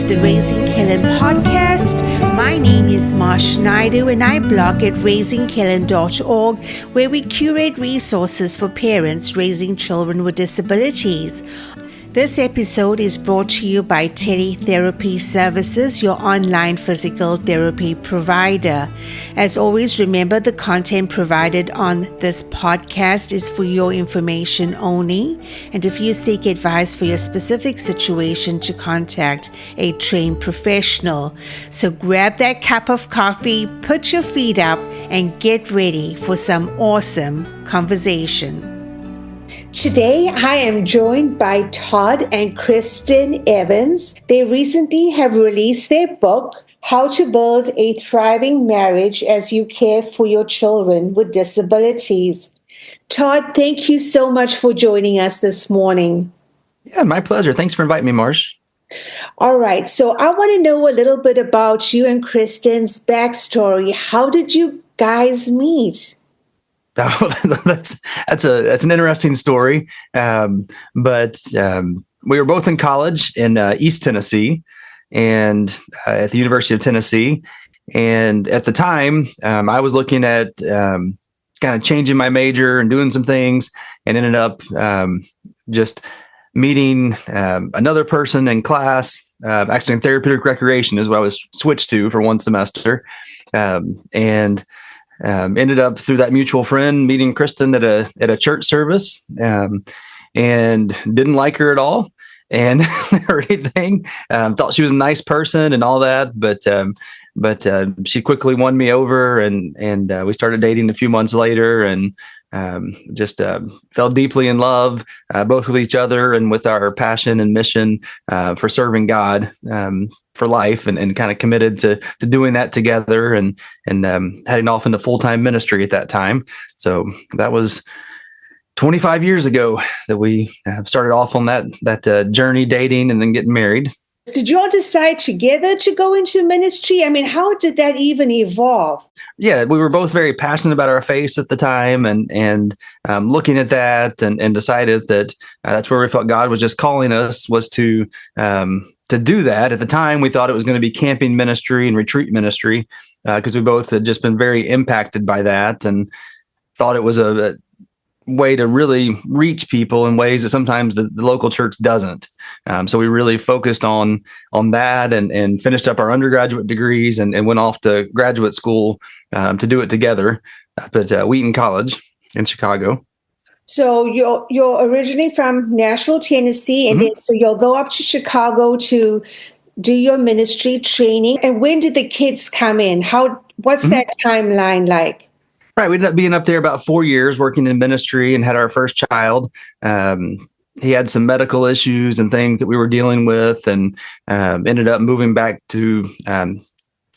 to the Raising Kellan podcast. My name is Marsh Naidoo and I blog at raisingkellan.org, where we curate resources for parents raising children with disabilities. This episode is brought to you by Teletherapy Services, your online physical therapy provider. As always, remember the content provided on this podcast is for your information only, and if you seek advice for your specific situation, to contact a trained professional. So grab that cup of coffee, put your feet up, and get ready for some awesome conversation. Today, I am joined by Todd and Kristen Evans. They recently have released their book, How to Build a Thriving Marriage as You Care for Your Children with Disabilities. Todd, thank you so much for joining us this morning. Yeah, my pleasure. Thanks for inviting me, Marsh. All right. So I want to know a little bit about you and Kristen's backstory. How did you guys meet? Oh, that's an interesting story. But we were both in college in East Tennessee and at the University of Tennessee. And at the time, I was looking at kind of changing my major and doing some things, and ended up just meeting another person in class. Actually, in therapeutic recreation is what I was switched to for one semester, and ended up through that mutual friend meeting Kristen at a church service, and didn't like her at all, and everything. Thought she was a nice person and all that, but she quickly won me over, and we started dating a few months later, and just fell deeply in love, both with each other and with our passion and mission for serving God for life, and kind of committed to doing that together, and heading off into full-time ministry at that time. So that was 25 years ago that we started off on that journey, dating and then getting married. Did you all decide together to go into ministry? I mean, how did that even evolve? Yeah, we were both very passionate about our faith at the time, and looking at that, and decided that that's where we felt God was just calling us, was to do that. At the time, we thought it was going to be camping ministry and retreat ministry, because we both had just been very impacted by that, and thought it was a way to really reach people in ways that sometimes the local church doesn't. So we really focused on that, and finished up our undergraduate degrees, and went off to graduate school to do it together up at Wheaton College in Chicago. So you're originally from Nashville, Tennessee, and then so you'll go up to Chicago to do your ministry training. And when did the kids come in? What's that timeline like? Right. We ended up being up there about 4 years working in ministry, and had our first child. He had some medical issues and things that we were dealing with, and ended up moving back to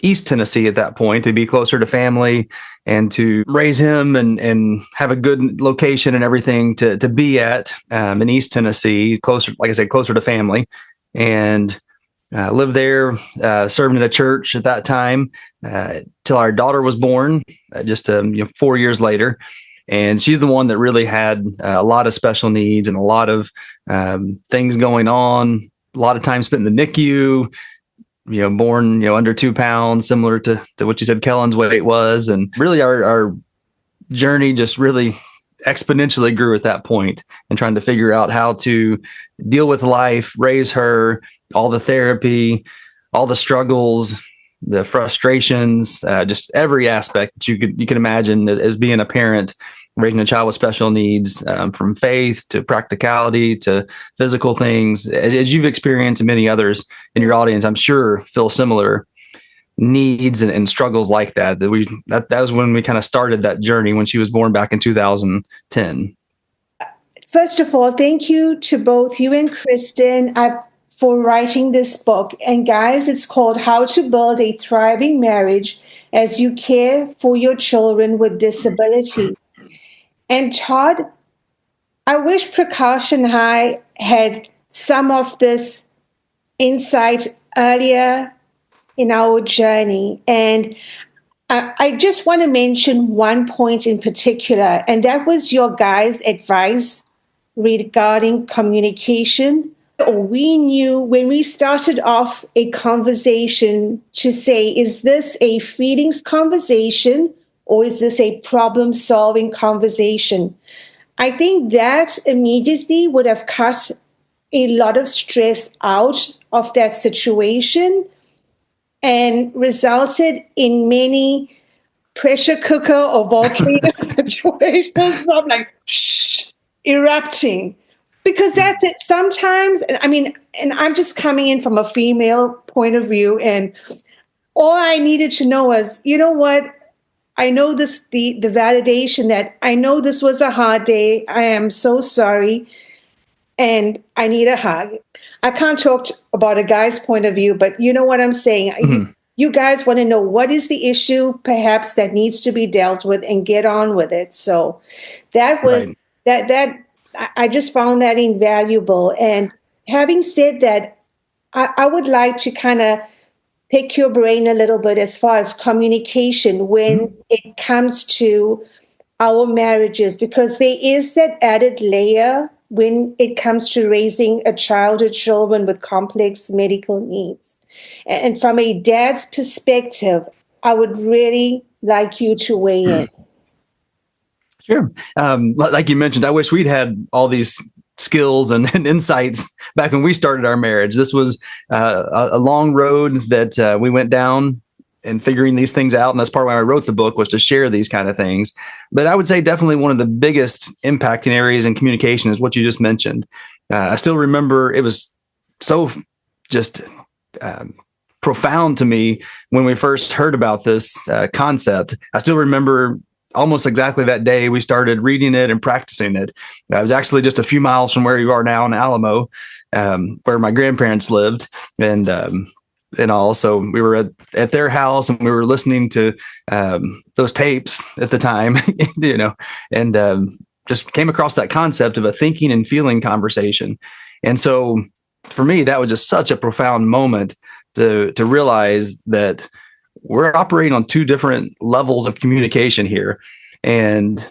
East Tennessee at that point to be closer to family and to raise him, and have a good location and everything to be at in East Tennessee, closer, like I said, closer to family. And lived there, serving at a church at that time, till our daughter was born, just 4 years later. And she's the one that really had a lot of special needs and a lot of things going on. A lot of time spent in the NICU. Born under 2 pounds, similar to what you said Kellan's weight was, and really our journey just really exponentially grew at that point, and trying to figure out how to deal with life, raise her, all the therapy, all the struggles, the frustrations, just every aspect that you can imagine as being a parent, raising a child with special needs, from faith to practicality to physical things, as you've experienced, and many others in your audience, I'm sure, feel similar needs and struggles like that. That was when we kind of started that journey, when she was born back in 2010. First of all, thank you to both you and Kristen for writing this book. And guys, it's called How to Build a Thriving Marriage as You Care for Your Children with Disability. And Todd, I wish Precaution High had some of this insight earlier in our journey. And I just want to mention one point in particular, and that was your guys' advice regarding communication or we knew when we started off a conversation to say, is this a feelings conversation or is this a problem solving conversation? I think that immediately would have cut a lot of stress out of that situation and resulted in many pressure cooker or volcano situations. I'm like, shh, erupting. Because that's it. Sometimes, and I'm just coming in from a female point of view, and all I needed to know was, you know what? I know this, the validation that I know this was a hard day. I am so sorry. And I need a hug. I can't talk about a guy's point of view, but you know what I'm saying? Mm-hmm. You guys want to know what is the issue, perhaps, that needs to be dealt with and get on with it. So that was right. that I just found that invaluable. And having said that, I would like to kind of pick your brain a little bit as far as communication when it comes to our marriages, because there is that added layer when it comes to raising a child or children with complex medical needs. And from a dad's perspective, I would really like you to weigh in. Sure. Like you mentioned, I wish we'd had all these skills and insights back when we started our marriage. This was a long road that we went down and figuring these things out. And that's part of why I wrote the book, was to share these kind of things. But I would say definitely one of the biggest impacting areas in communication is what you just mentioned. I still remember it was so just profound to me when we first heard about this concept. I still remember almost exactly that day we started reading it and practicing it. I was actually just a few miles from where you are now in Alamo, where my grandparents lived. And also we were at their house and we were listening to those tapes at the time, and just came across that concept of a thinking and feeling conversation. And so for me, that was just such a profound moment to realize that we're operating on two different levels of communication here, and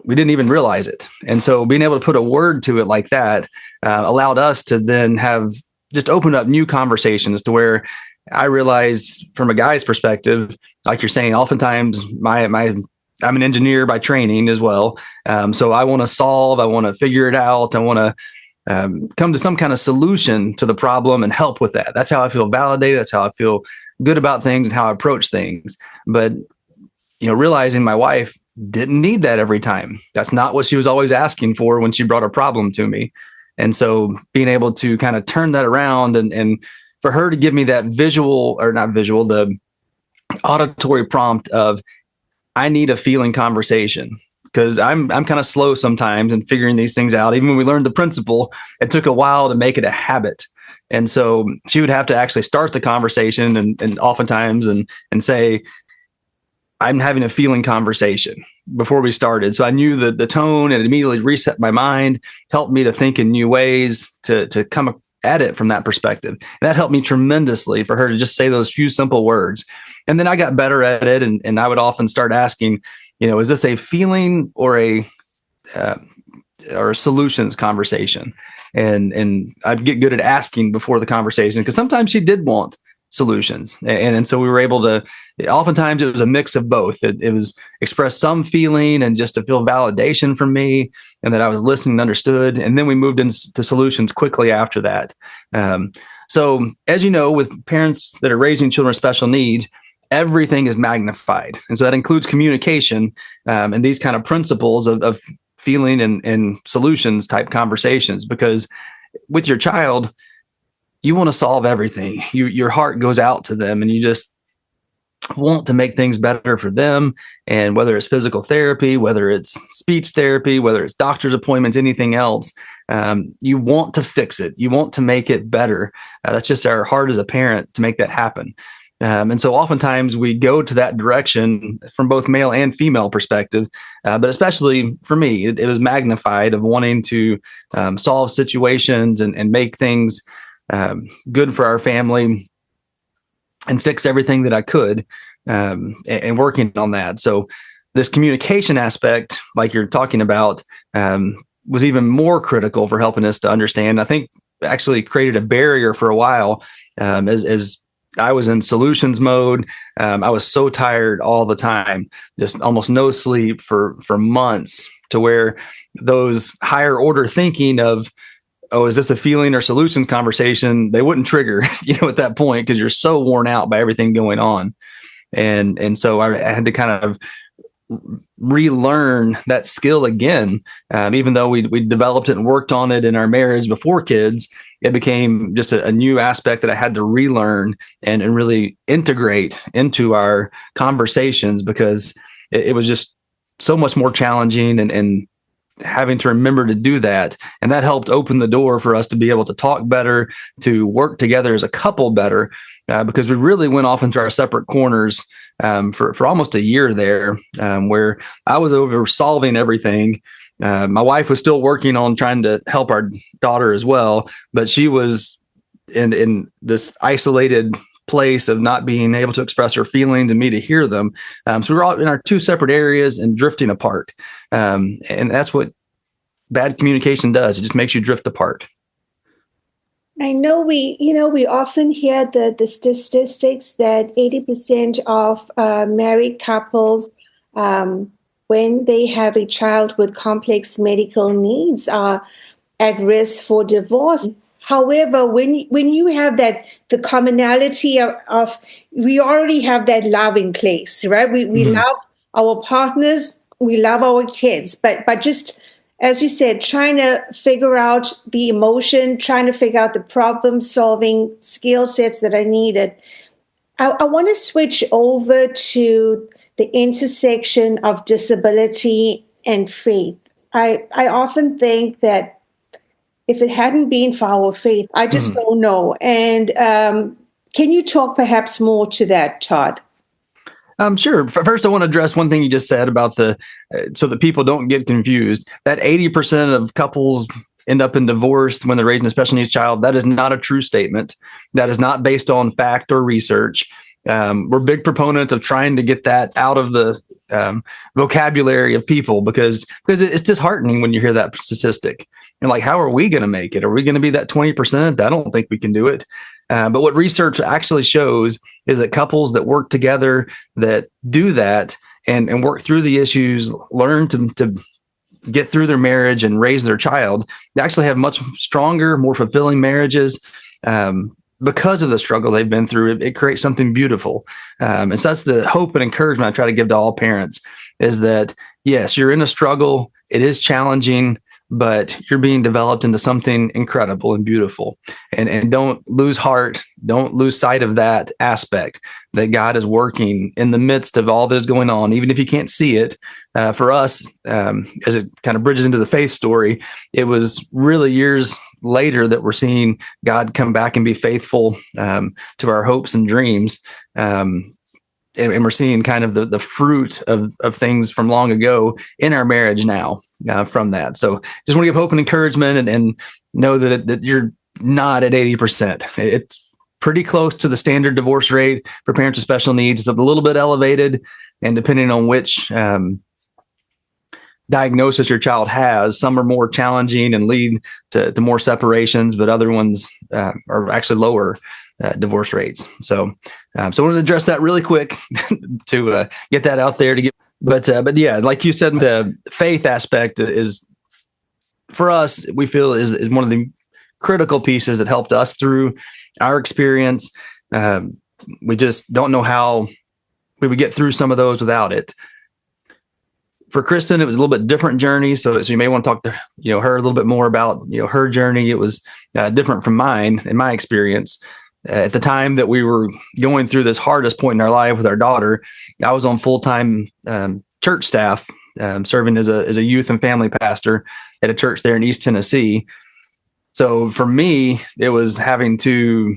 we didn't even realize it. And so being able to put a word to it like that allowed us to then have just open up new conversations, to where I realized from a guy's perspective, like you're saying, oftentimes I'm an engineer by training as well. So I want to solve, I want to figure it out. I want to come to some kind of solution to the problem and help with that. That's how I feel validated. That's how I feel good about things and how I approach things. But, realizing my wife didn't need that every time. That's not what she was always asking for when she brought a problem to me. And so being able to kind of turn that around and for her to give me that the auditory prompt of, I need a feeling conversation, because I'm kind of slow sometimes in figuring these things out. Even when we learned the principle, it took a while to make it a habit. And so she would have to actually start the conversation and oftentimes and say, I'm having a feeling conversation before we started. So I knew the tone, and it immediately reset my mind, helped me to think in new ways to come at it from that perspective. And that helped me tremendously, for her to just say those few simple words. And then I got better at it. And I would often start asking, is this a feeling or a solutions conversation? And I'd get good at asking before the conversation, because sometimes she did want solutions. And so we were able to, oftentimes it was a mix of both. It was express some feeling and just to feel validation from me, and that I was listening and understood. And then we moved into solutions quickly after that. So as you know, with parents that are raising children with special needs, everything is magnified. And so that includes communication and these kind of principles of feeling and solutions type conversations, because with your child, you want to solve everything. Your heart goes out to them, and you just want to make things better for them. And whether it's physical therapy, whether it's speech therapy, whether it's doctor's appointments, anything else, you want to fix it. You want to make it better. That's just our heart as a parent to make that happen. And so oftentimes we go to that direction from both male and female perspective, but especially for me, it was magnified of wanting to solve situations and make things good for our family and fix everything that I could, and working on that. So this communication aspect, like you're talking about, was even more critical for helping us to understand. I think actually created a barrier for a while. As I was in solutions mode, I was so tired all the time, just almost no sleep for months, to where those higher order thinking of, oh, is this a feeling or solutions conversation, they wouldn't trigger, at that point, because you're so worn out by everything going on. And so I had to kind of relearn that skill again. Even though we developed it and worked on it in our marriage before kids, it became just a new aspect that I had to relearn and really integrate into our conversations, because it was just so much more challenging, and having to remember to do that. And that helped open the door for us to be able to talk better, to work together as a couple better, because we really went off into our separate corners for almost a year there, where I was over solving everything. My wife was still working on trying to help our daughter as well, but she was in this isolated place of not being able to express her feelings and me to hear them. So we were all in our two separate areas and drifting apart. And that's what bad communication does. It just makes you drift apart. I know we often hear the statistics that 80% of married couples, when they have a child with complex medical needs, are at risk for divorce. However, when you have the commonality of we already have that love in place, right? We love our partners, we love our kids, but just, as you said, trying to figure out the emotion, trying to figure out the problem-solving skill sets that are needed. I want to switch over to the intersection of disability and faith. I often think that if it hadn't been for our faith, I just don't know. And can you talk perhaps more to that, Todd? Sure. First, I want to address one thing you just said about so that people don't get confused. That 80% of couples end up in divorce when they're raising a special needs child. That is not a true statement. That is not based on fact or research. We're big proponents of trying to get that out of the vocabulary of people, because it's disheartening when you hear that statistic. And like, how are we going to make it? Are we going to be that 20%? I don't think we can do it. But what research actually shows is that couples that work together, that do that and work through the issues, learn to get through their marriage and raise their child, they actually have much stronger, more fulfilling marriages. Because of the struggle they've been through, it creates something beautiful. And so that's the hope and encouragement I try to give to all parents, is that, yes, you're in a struggle. It is challenging, but you're being developed into something incredible and beautiful. And don't lose heart. Don't lose sight of that aspect, that God is working in the midst of all that is going on, even if you can't see it. For us, as it kind of bridges into the faith story, it was really years later that we're seeing God come back and be faithful to our hopes and dreams. And we're seeing kind of the fruit of things from long ago in our marriage now from that. So just want to give hope and encouragement, and know that you're not at 80%. It's pretty close to the standard divorce rate for parents with special needs. It's a little bit elevated, and depending on which diagnosis your child has, some are more challenging and lead to more separations, but other ones are actually lower divorce rates. So I wanted to address that really quick to get that out there. But yeah, like you said, the faith aspect is, for us, we feel is one of the critical pieces that helped us through our experience. We just don't know how we would get through some of those without it. For Kristen, it was a little bit different journey. So you may want to talk to her a little bit more about her journey. It was different from mine in my experience. At the time that we were going through this hardest point in our life with our daughter, I was on full-time church staff, serving as a youth and family pastor at a church there in East Tennessee. So for me, it was having to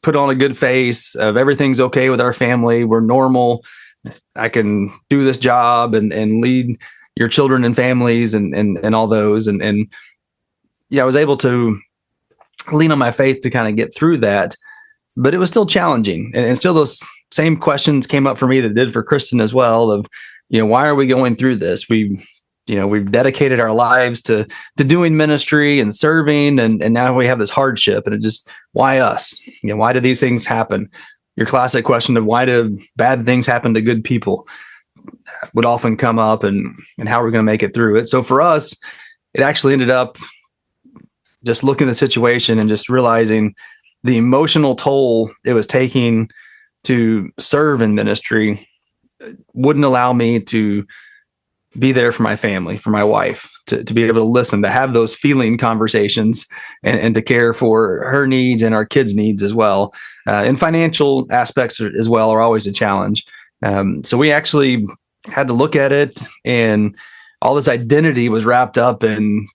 put on a good face of everything's okay with our family. We're normal. I can do this job and lead your children and families and all those. And I was able to lean on my faith to kind of get through that, but it was still challenging. And still those same questions came up for me that did for Kristen as well, of, why are we going through this? We we've dedicated our lives to doing ministry and serving, and now we have this hardship, and it just, why us? Why do these things happen? Your classic question of why do bad things happen to good people would often come up, and how we're going to make it through it. So for us, it actually ended up just looking at the situation and just realizing the emotional toll it was taking to serve in ministry wouldn't allow me to be there for my family, for my wife, to be able to listen, to have those feeling conversations, and to care for her needs and our kids' needs as well. And financial aspects as well are always a challenge. So we actually had to look at it, and all this identity was wrapped up in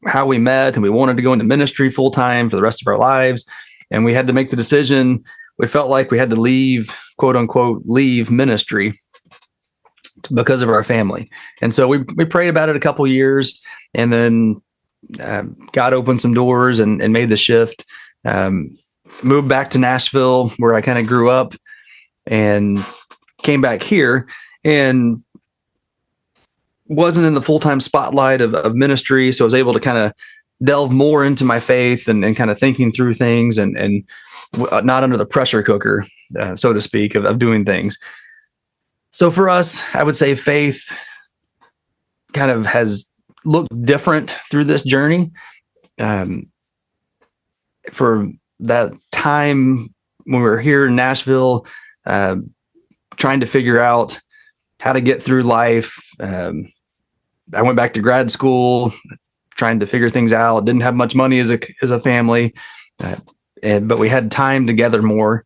how we met, and we wanted to go into ministry full time for the rest of our lives. And we had to make the decision. We felt like we had to leave, quote unquote, leave ministry because of our family. And so we prayed about it a couple of years, and then God opened some doors and made the shift. Moved back to Nashville, where I kind of grew up, and came back here, and wasn't in the full-time spotlight of ministry. So I was able to kind of delve more into my faith and kind of thinking through things, and not under the pressure cooker, so to speak, of doing things. So for us, I would say faith kind of has looked different through this journey. For that time when we were here in Nashville, trying to figure out how to get through life, I went back to grad school, trying to figure things out. Didn't have much money as a family, but we had time together more,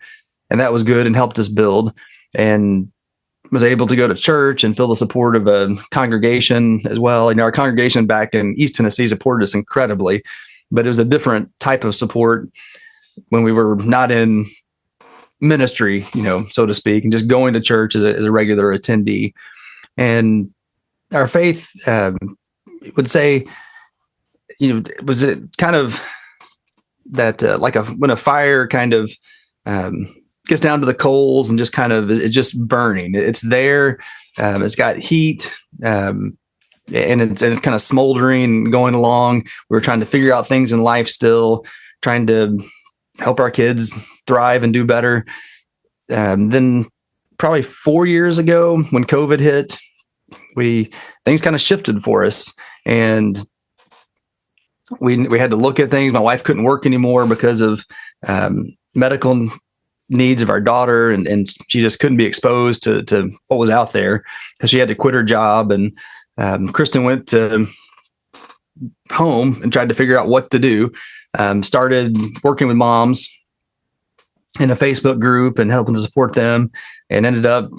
and that was good and helped us build. And was able to go to church and feel the support of a congregation as well. Our congregation back in East Tennessee supported us incredibly, but it was a different type of support when we were not in ministry, so to speak, and just going to church as a regular attendee. And our faith, would say, was it kind of that, when a fire kind of, gets down to the coals and just kind of, it's just burning. It's there. It's got heat, and it's kind of smoldering, going along. We were trying to figure out things in life still, trying to help our kids thrive and do better. Then probably 4 years ago, when COVID hit, things kind of shifted for us, and we had to look at things. My wife couldn't work anymore because of medical needs of our daughter, and she just couldn't be exposed to what was out there, because she had to quit her job. And Kristen went to home and tried to figure out what to do. Started working with moms in a Facebook group and helping to support them, and ended up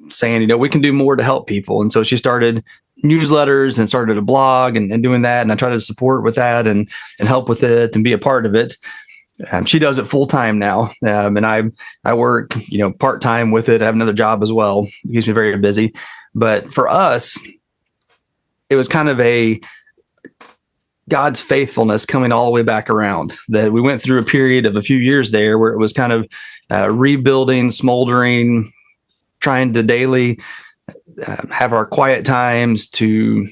saying, we can do more to help people. And so she started newsletters and started a blog and doing that. And I tried to support with that and help with it and be a part of it. She does it full time now. And I work, part time with it. I have another job as well. It keeps me very busy. But for us, it was kind of God's faithfulness coming all the way back around, that we went through a period of a few years there where it was kind of rebuilding, smoldering, trying to daily have our quiet times, to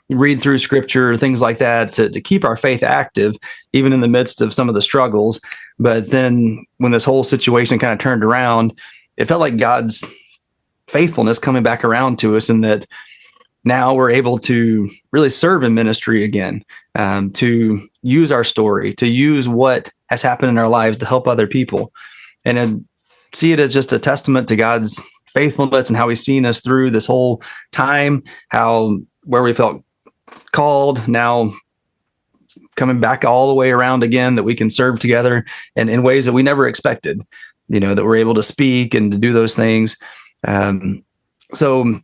read through scripture, things like that, to keep our faith active, even in the midst of some of the struggles. But then when this whole situation kind of turned around, it felt like God's faithfulness coming back around to us, and that now we're able to really serve in ministry again, to use our story, to use what has happened in our lives to help other people, and then see it as just a testament to God's faithfulness and how he's seen us through this whole time, where we felt called, now coming back all the way around again, that we can serve together and in ways that we never expected, that we're able to speak and to do those things. So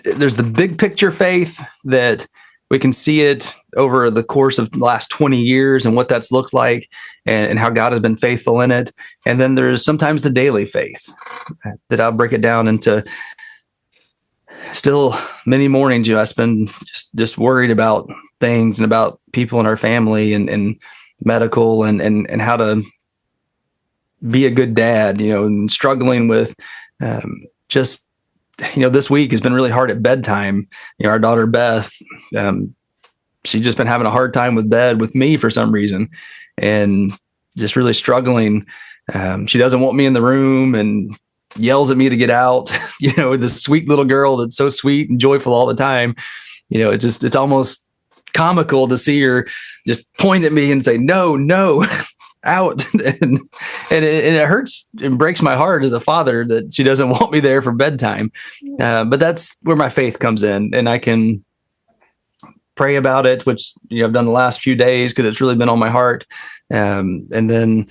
there's the big picture faith, that we can see it over the course of the last 20 years and what that's looked like, and how God has been faithful in it. And then there's sometimes the daily faith that I'll break it down into. Still many mornings, I spend just worried about things and about people in our family and medical and how to be a good dad, and struggling with just this week has been really hard at bedtime. Our daughter, Beth, she's just been having a hard time with bed with me for some reason and just really struggling. She doesn't want me in the room and yells at me to get out, this sweet little girl that's so sweet and joyful all the time. It's almost comical to see her just point at me and say, no, out. and it hurts and breaks my heart as a father that she doesn't want me there for bedtime. But that's where my faith comes in, and I can pray about it, which I've done the last few days because it's really been on my heart. And then,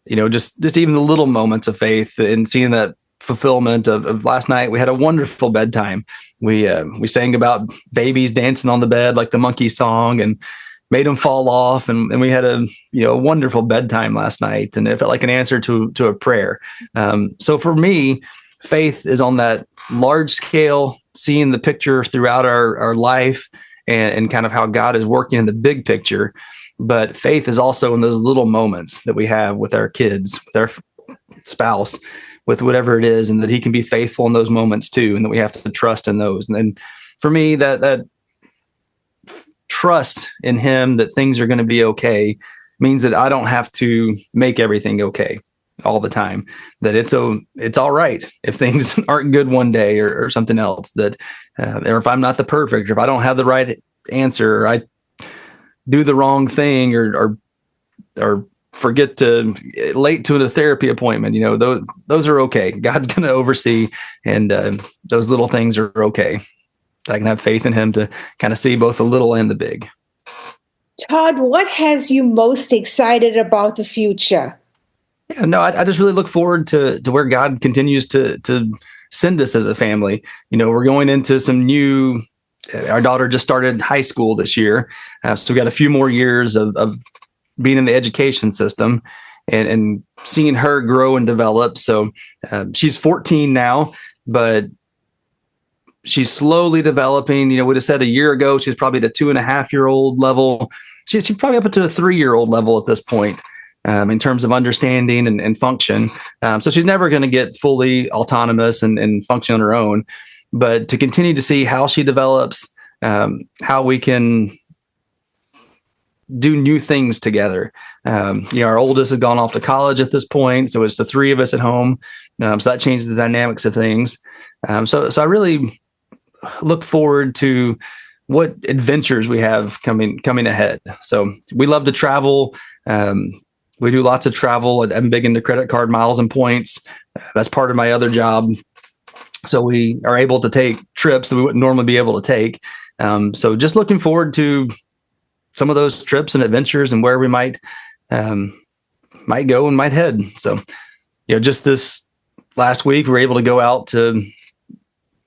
just even the little moments of faith and seeing that fulfillment of last night. We had a wonderful bedtime. We sang about babies dancing on the bed like the monkey song and made them fall off. And we had a wonderful bedtime last night, and it felt like an answer to a prayer. So for me, faith is on that large scale, seeing the picture throughout our life and kind of how God is working in the big picture. But faith is also in those little moments that we have with our kids, with our spouse, with whatever it is, and that he can be faithful in those moments too, and that we have to trust in those. And then for me, that trust in him that things are going to be okay means that I don't have to make everything okay all the time, that it's all right if things aren't good one day or something else, that or if I'm not the perfect, or if I don't have the right answer, or I do the wrong thing, or forget to late to a therapy appointment, those are okay. God's going to oversee, and those little things are okay. I can have faith in him to kind of see both the little and the big. Todd, what has you most excited about the future? Yeah, no, I just really look forward to where God continues to send us as a family. We're going into some new. Our daughter just started high school this year, so we got a few more years of being in the education system and seeing her grow and develop. So she's 14 now, but she's slowly developing. We just said a year ago she's probably at a 2.5-year-old level. She's probably up to a 3-year-old level at this point. In terms of understanding and function. So she's never going to get fully autonomous and function on her own, but to continue to see how she develops, how we can do new things together. Our oldest has gone off to college at this point, so it's the three of us at home. So that changes the dynamics of things. So I really look forward to what adventures we have coming ahead. So we love to travel. We do lots of travel. I'm big into credit card miles and points. That's part of my other job. So we are able to take trips that we wouldn't normally be able to take. So just looking forward to some of those trips and adventures and where we might go and might head. So, just this last week, we were able to go out to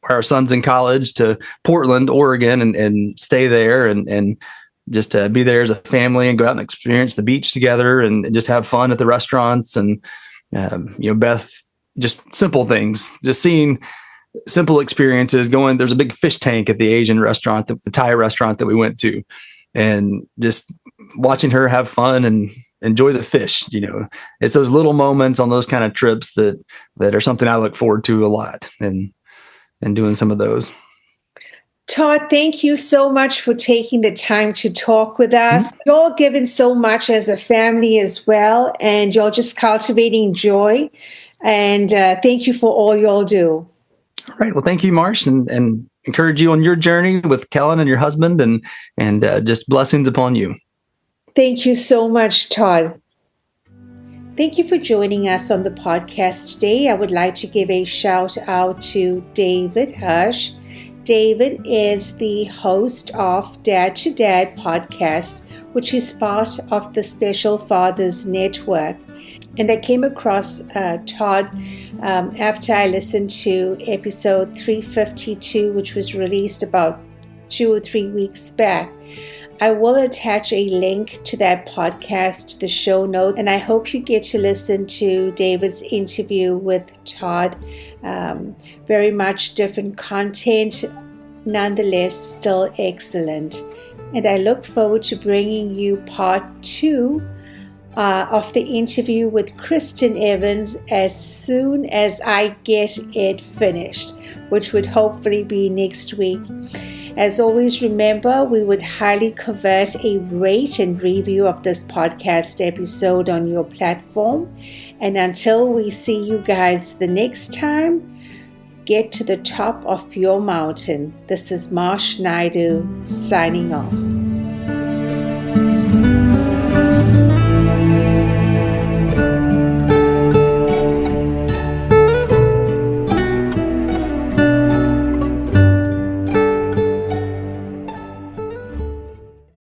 where our son's in college, to Portland, Oregon, and stay there and just to be there as a family and go out and experience the beach together and just have fun at the restaurants. And, Beth, just simple things, just seeing simple experiences there's a big fish tank at the Asian restaurant, the Thai restaurant that we went to, and just watching her have fun and enjoy the fish. It's those little moments on those kind of trips that are something I look forward to a lot and doing some of those. Todd, thank you so much for taking the time to talk with us. Mm-hmm. You're giving so much as a family as well, and you're just cultivating joy. And thank you for all y'all do. All right. Well, thank you, Marsh, and encourage you on your journey with Kellan and your husband, and just blessings upon you. Thank you so much, Todd. Thank you for joining us on the podcast today. I would like to give a shout out to David Hirsch. David is the host of Dad to Dad podcast, which is part of the Special Fathers Network. And I came across Todd after I listened to episode 352, which was released about 2 or 3 weeks back. I will attach a link to that podcast to the show notes, and I hope you get to listen to David's interview with Todd. Very much different content, nonetheless still excellent. And I look forward to bringing you part 2 of the interview with Kristen Evans as soon as I get it finished, which would hopefully be next week. As always, remember, we would highly covet a rate and review of this podcast episode on your platform. And until we see you guys the next time, get to the top of your mountain. This is Marsh Naidoo signing off.